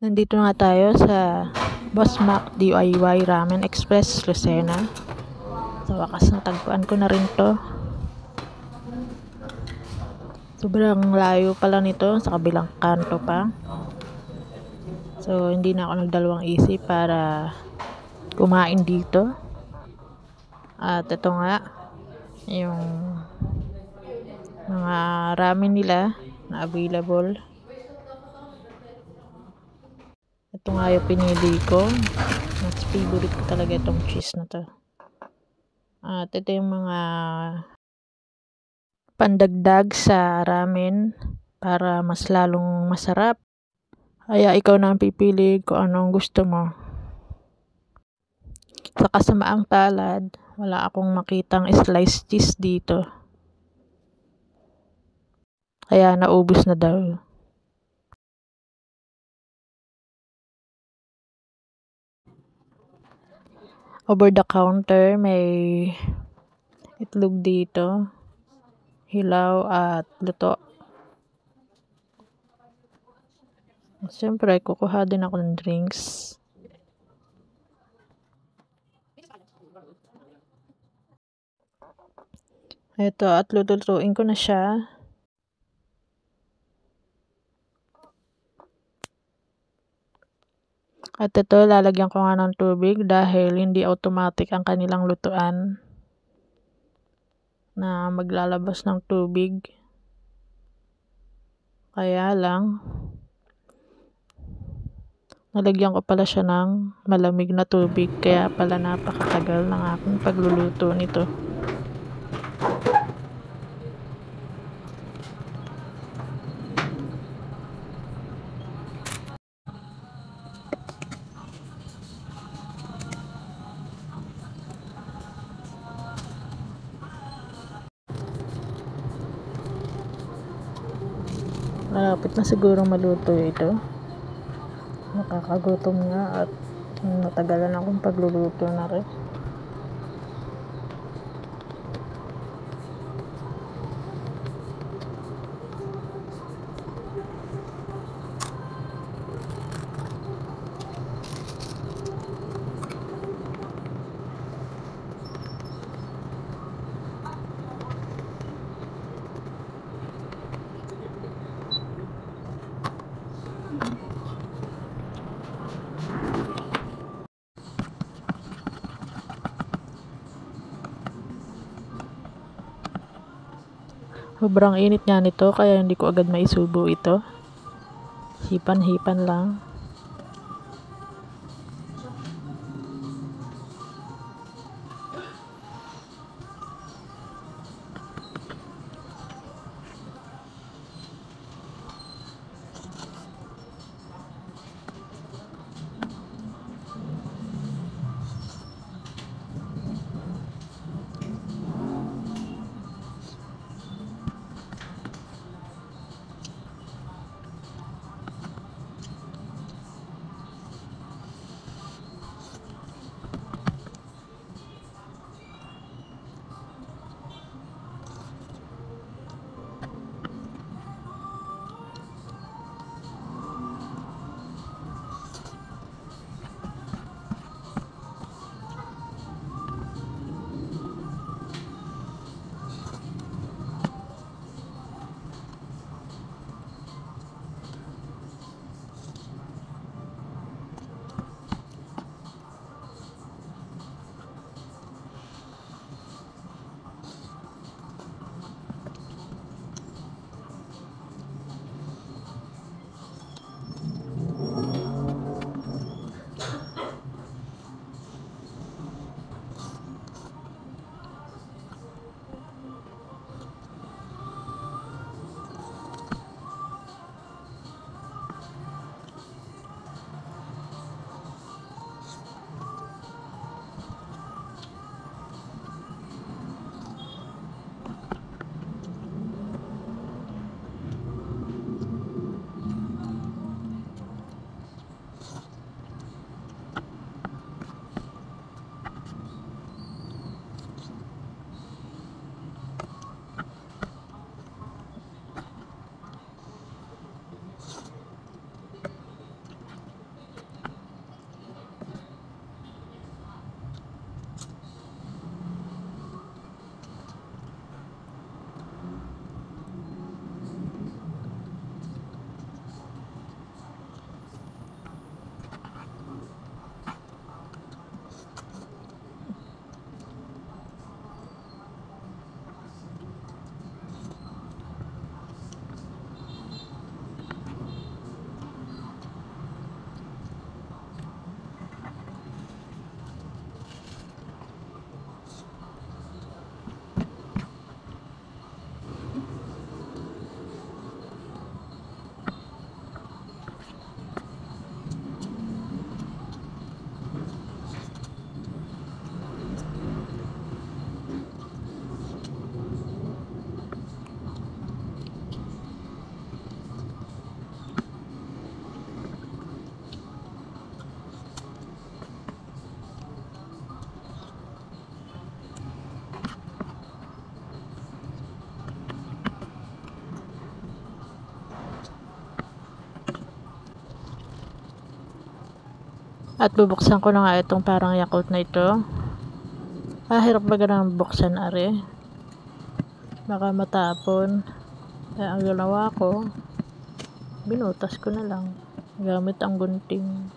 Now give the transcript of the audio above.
Nandito nga tayo sa Boss Mac DIY Ramen Express, Lucena. Sa wakas natagpuan ko na rin to. Sobrang layo pala nito, sa kabilang kanto pa. So hindi na ako nagdalawang isip para kumain dito. At ito nga yung mga ramen nila na available. Ito nga yung pinili ko. Mas favorite ko talaga itong cheese na to. At ito yung mga pandagdag sa ramen para mas lalong masarap. Kaya ikaw na ang pipili kung anong gusto mo. Sa kasamaang palad, wala akong makitang sliced cheese dito. Kaya naubos na daw. Over the counter, may itlog dito, hilaw at luto. Siyempre, kukuha din ako ng drinks. Ito, at lutuin ko na siya. At ito, lalagyan ko nga ng tubig dahil hindi automatic ang kanilang lutuan na maglalabas ng tubig. Kaya lang, nalagyan ko pala siya ng malamig na tubig, kaya pala napakatagal ng aking pagluluto nito. Malapit na siguro maluto ito. Nakakagutom nga at natagalan akong pagluluto na rin. Sobrang init nga nito kaya hindi ko agad maisubo ito. Hipan-hipan lang. At bubuksan ko na nga itong parang Yakult na ito. Hirap baga ng buksan are. Baka matapon. Kaya ang ginawa ko, binutas ko na lang gamit ang gunting.